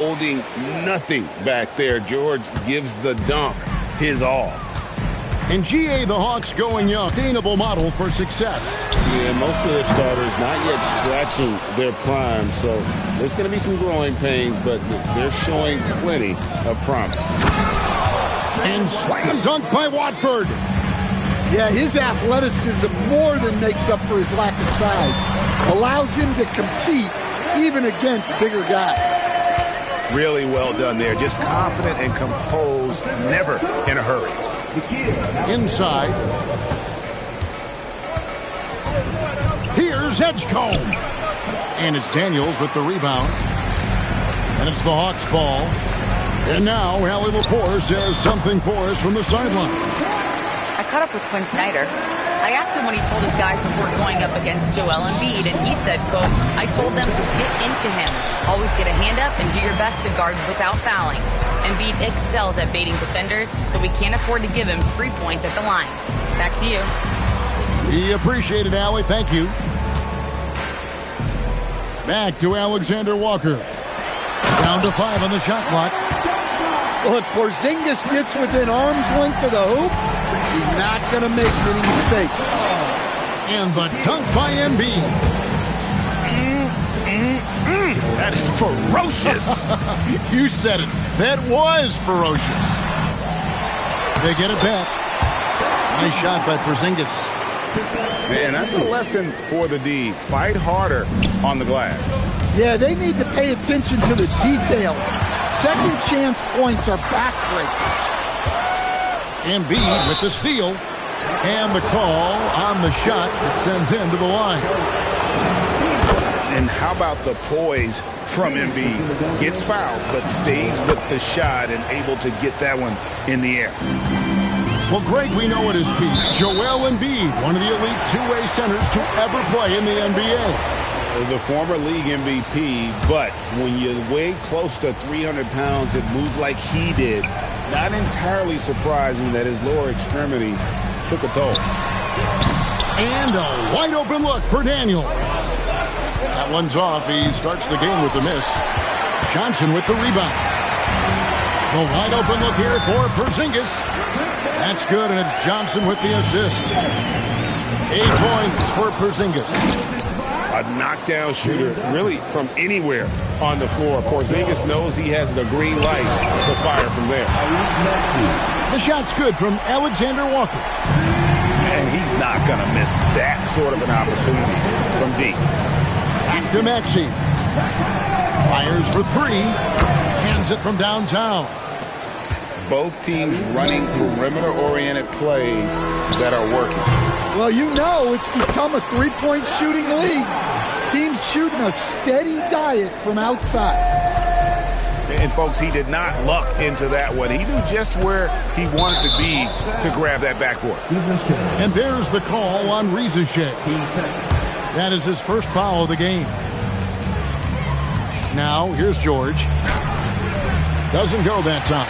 Holding nothing back there. George gives the dunk his all. In GA, the Hawks going young. Sustainable model for success. Yeah, most of their starters not yet scratching their prime, so there's going to be some growing pains, but they're showing plenty of promise. And slam dunk by Watford. Yeah, his athleticism more than makes up for his lack of size. Allows him to compete even against bigger guys. Really well done there. Just confident and composed, never in a hurry. Inside. Here's Edgecombe. And it's Daniels with the rebound. And it's the Hawks' ball. And now Allie LaForce has something for us from the sideline. I caught up with Quinn Snyder. I asked him what he told his guys before going up against Joel Embiid, and he said, quote, I told them to get into him. Always get a hand up and do your best to guard without fouling. Embiid excels at baiting defenders, but we can't afford to give him 3 points at the line. Back to you. We appreciate it, Allie. Thank you. Back to Alexander Walker. Down to 5 on the shot clock. Well, if Porzingis gets within arm's length of the hoop, he's not going to make many mistakes. And the dunk by Embiid. That is ferocious. You said it. That was ferocious. They get it back. Nice shot by Porzingis. Man, that's a lesson for the D. Fight harder on the glass. Yeah, they need to pay attention to the details. Second chance points are backbreaking. Embiid with the steal. And the call on the shot that sends him to the line. And how about the poise from Embiid? Gets fouled, but stays with the shot and able to get that one in the air. Well, Greg, we know at his peak, Joel Embiid, one of the elite two-way centers to ever play in the NBA. The former league MVP, but when you weigh close to 300 pounds and move like he did, not entirely surprising that his lower extremities took a toll. And a wide open look for Daniel. That one's off. He starts the game with the miss. Johnson with the rebound. The wide open look here for Porzingis. That's good, and it's Johnson with the assist. 8 points for Porzingis. A knockdown shooter, really from anywhere on the floor. Porzingis knows he has the green light to fire from there. The shot's good from Alexander Walker. And he's not going to miss that sort of an opportunity from deep. Back to Maxey. Fires for 3. Hands it from downtown. Both teams running perimeter-oriented plays that are working. Well, you know it's become a three-point shooting league. Teams shooting a steady diet from outside. And, folks, he did not luck into that one. He knew just where he wanted to be to grab that backboard. And there's the call on Rizachet. That is his first foul of the game. Now, here's George. Doesn't go that time.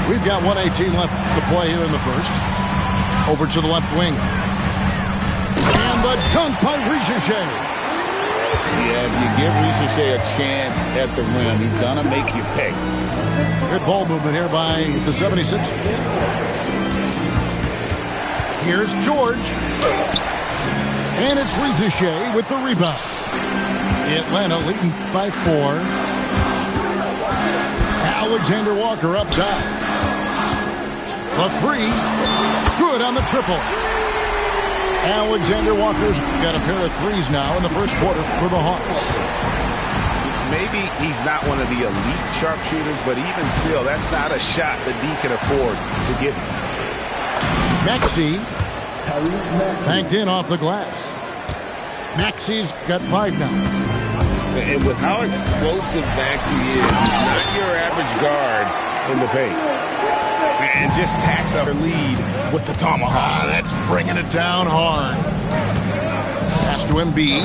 We've got 1:18 left to play here in the first. Over to the left wing. And the dunk by Rizachet. Yeah, if you give Rizachet a chance at the rim, he's going to make you pay. Good ball movement here by the 76ers. Here's George. And it's Rizachet with the rebound. Atlanta leading by 4. Alexander Walker up top. The 3. Good on the triple. Alexander Walker's got a pair of 3s now in the first quarter for the Hawks. Maybe he's not one of the elite sharpshooters, but even still, that's not a shot that D can afford to give him. Maxey banked in off the glass. Maxey's got 5 now. And with how explosive Maxey is, he's not your average guard in the paint. And just tacks up their lead with the tomahawk. That's bringing it down hard. Pass to Embiid.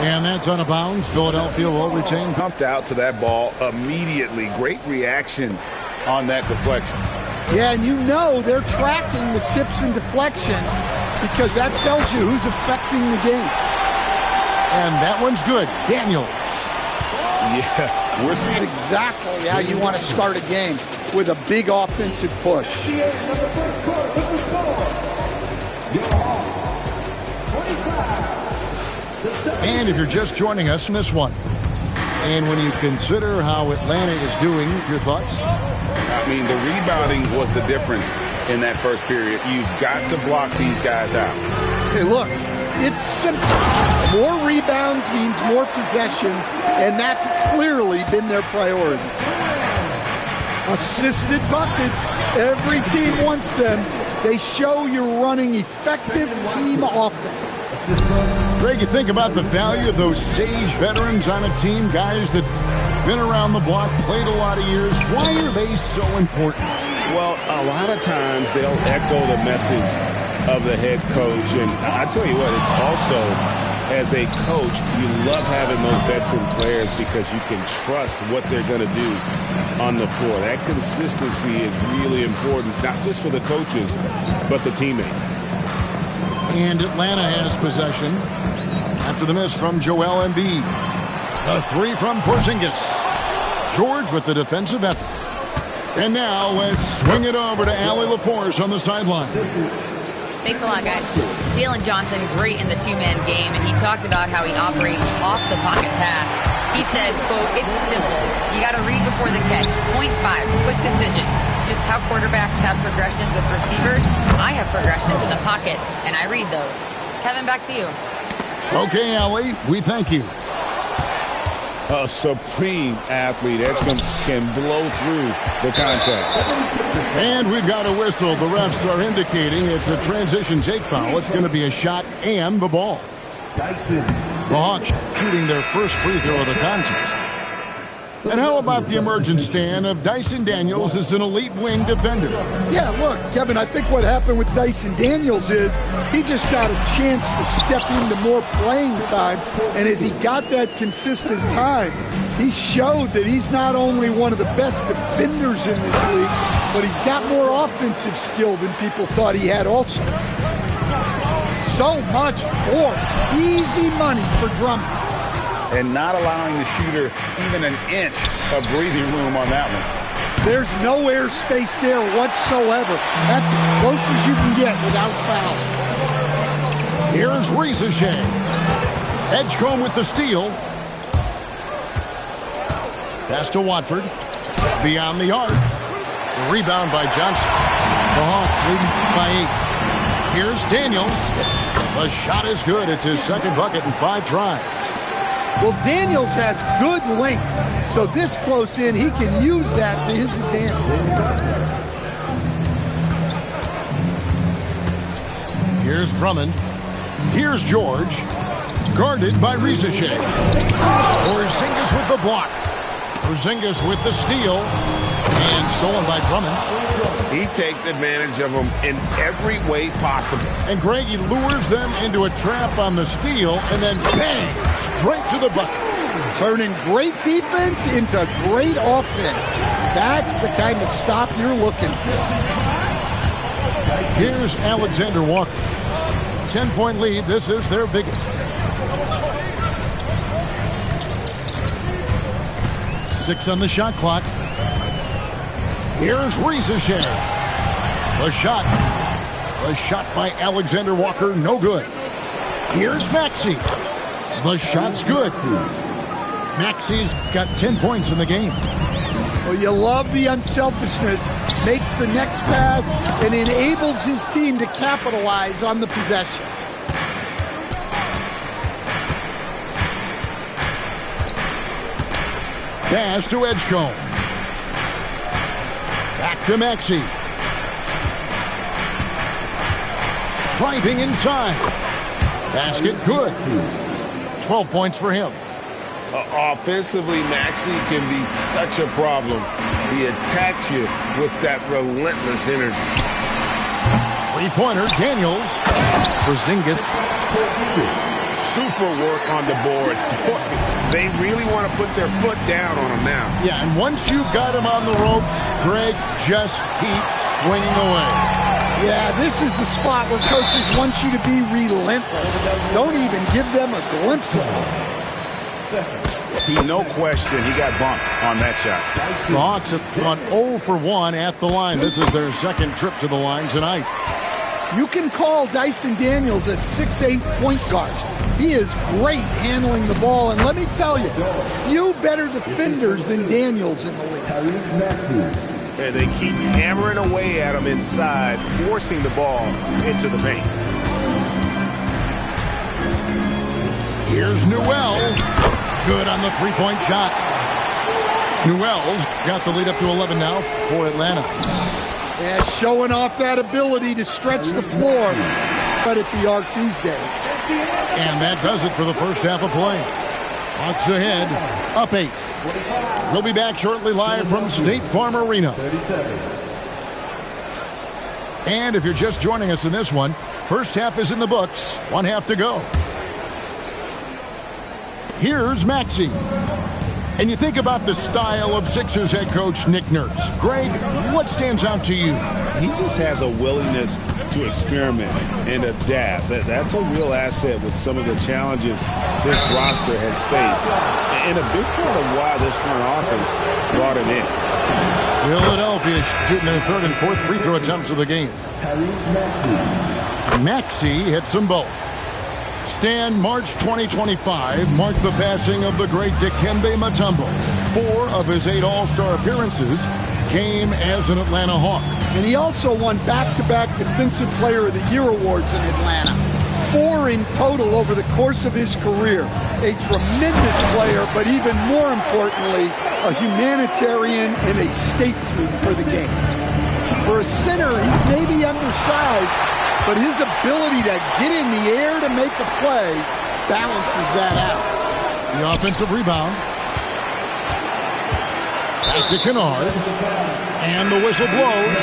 And that's out of bounds. Philadelphia will retain. Pumped out to that ball immediately. Great reaction on that deflection. Yeah, and you know they're tracking the tips and deflections because that tells you who's affecting the game. And that one's good. Daniels. Yeah, we're seeing exactly how you want to start a game, with a big offensive push. And if you're just joining us in this one, and when you consider how Atlanta is doing, your thoughts? I mean, the rebounding was the difference in that first period. You've got to block these guys out. Hey, look, it's simple. More rebounds means more possessions, and that's clearly been their priority. Assisted buckets. Every team wants them. They show you're running effective team offense. Greg, you think about the value of those sage veterans on a team, guys that been around the block, played a lot of years. Why are they so important? Well, a lot of times they'll echo the message of the head coach. And I tell you what, it's also, as a coach, you love having those veteran players because you can trust what they're going to do on the floor. That consistency is really important, not just for the coaches, but the teammates. And Atlanta has possession after the miss from Joel Embiid. A three from Porzingis. George with the defensive effort. And now let's swing it over to Allie LaForce on the sideline. Thanks a lot, guys. Jalen Johnson, great in the two-man game, and he talked about how he operates off the pocket pass. He said, quote, "It's simple. You got to read before the catch. 0.5, quick decisions. Just how quarterbacks have progressions with receivers, I have progressions in the pocket, and I read those." Kevin, back to you. Okay, Allie, we thank you. A supreme athlete. Edgecombe can blow through the contact. And we've got a whistle. The refs are indicating it's a transition take foul. It's going to be a shot and the ball. The Hawks shooting their first free throw of the contest. And how about the emergence, Stan, of Dyson Daniels as an elite wing defender? Yeah, look, Kevin, I think what happened with Dyson Daniels is he just got a chance to step into more playing time, and as he got that consistent time, he showed that he's not only one of the best defenders in this league, but he's got more offensive skill than people thought he had also. So much force, easy money for Drummond. And not allowing the shooter even an inch of breathing room on that one. There's no air space there whatsoever. That's as close as you can get without foul. Here's Risacher. Edgecombe with the steal. Pass to Watford. Beyond the arc. Rebound by Johnson. The Hawks leading by 8. Here's Daniels. The shot is good. It's his second bucket in 5 tries. Well, Daniels has good length, so this close in, he can use that to his advantage. Here's Drummond. Here's George. Guarded by Risacher. Porzingis with the block. Porzingis with the steal. And stolen by Drummond. He takes advantage of them in every way possible. And Greg, he lures them into a trap on the steal, and then bang, straight to the bucket. Turning great defense into great offense. That's the kind of stop you're looking for. Here's Alexander Walker. 10-point lead. This is their biggest. 6 on the shot clock. Here's Risacher. The shot. The shot by Alexander Walker, no good. Here's Maxey. The shot's good. Maxey's got 10 points in the game. Well, you love the unselfishness. Makes the next pass and enables his team to capitalize on the possession. Pass to Edgecombe. Back to Maxey. Driving inside. Basket good. 12 points for him. Offensively, Maxey can be such a problem. He attacks you with that relentless energy. 3-pointer, Daniels. Porzingis. Super work on the boards. They really want to put their foot down on him now. Yeah, and once you've got him on the ropes, Greg, just keep swinging away. Yeah, this is the spot where coaches want you to be relentless. Don't even give them a glimpse of it. No question, he got bumped on that shot. The Hawks have gone 0 for 1 at the line. This is their second trip to the line tonight. You can call Dyson Daniels a 6'8" point guard. He is great handling the ball, and let me tell you, few better defenders than Daniels in the league. And they keep hammering away at him inside, forcing the ball into the paint. Here's Newell. Good on the three-point shot. Newell's got the lead up to 11 now for Atlanta. Yeah, showing off that ability to stretch the floor. Credit the arc these days. And that does it for the first half of play. Hawks ahead, up 8. We'll be back shortly live from State Farm Arena. And if you're just joining us in this one, first half is in the books. 1 half to go. Here's Maxey. And you think about the style of Sixers head coach Nick Nurse. Greg, what stands out to you? He just has a willingness to experiment and adapt. That's a real asset with some of the challenges this roster has faced. And a big part of why this front office brought him in. Philadelphia shooting their third and fourth free throw attempts of the game. Maxey hits them both. Stan, March 2025 marked the passing of the great Dikembe Mutombo. 4 of his 8 All-Star appearances came as an Atlanta Hawk. And he also won back-to-back Defensive Player of the Year awards in Atlanta. 4 in total over the course of his career. A tremendous player, but even more importantly, a humanitarian and a statesman for the game. For a center, he's maybe undersized, but his ability to get in the air to make a play balances that out. The offensive rebound. Back to Kennard. And the whistle blows.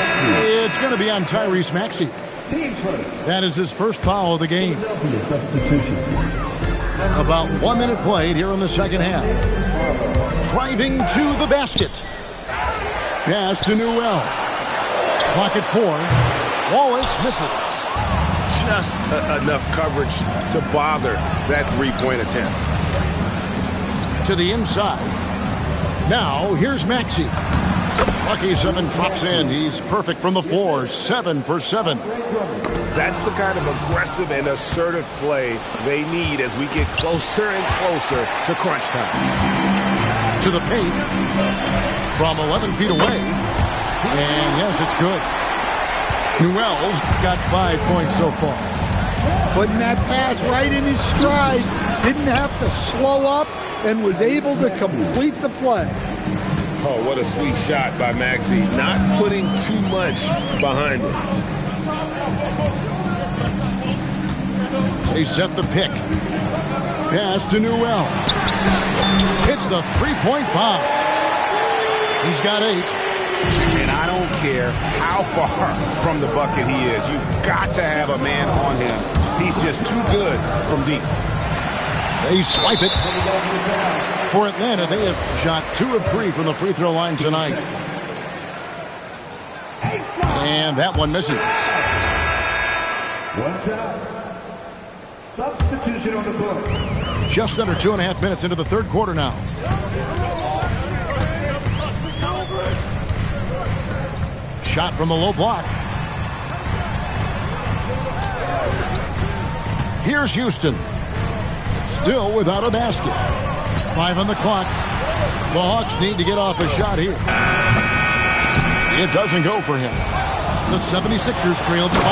It's going to be on Tyrese Maxey. That is his first foul of the game. About 1 minute played here in the second half. Driving to the basket. Pass to Newell. Clock at 4. Wallace misses. Just enough coverage to bother that three-point attempt. To the inside. Now, here's Maxey. Lucky 7 drops in. He's perfect from the floor. 7 for 7. That's the kind of aggressive and assertive play they need as we get closer and closer to crunch time. To the paint. From 11 feet away. And yes, it's good. Newell's got 5 points so far. Putting that pass right in his stride. Didn't have to slow up and was able to complete the play. Oh, what a sweet shot by Maxey. Not putting too much behind it. They set the pick. Pass to Newell. Hits the three-point bomb. He's got 8. And I don't care how far from the bucket he is. You've got to have a man on him. He's just too good from deep. They swipe it. For Atlanta, they have shot 2 of 3 from the free throw line tonight. And that one misses. 1 time. Substitution on the book. Just under 2.5 minutes into the third quarter now. Shot from the low block. Here's Houston. Still without a basket. 5 on the clock. The Hawks need to get off a shot here. It doesn't go for him. The 76ers trailed 5.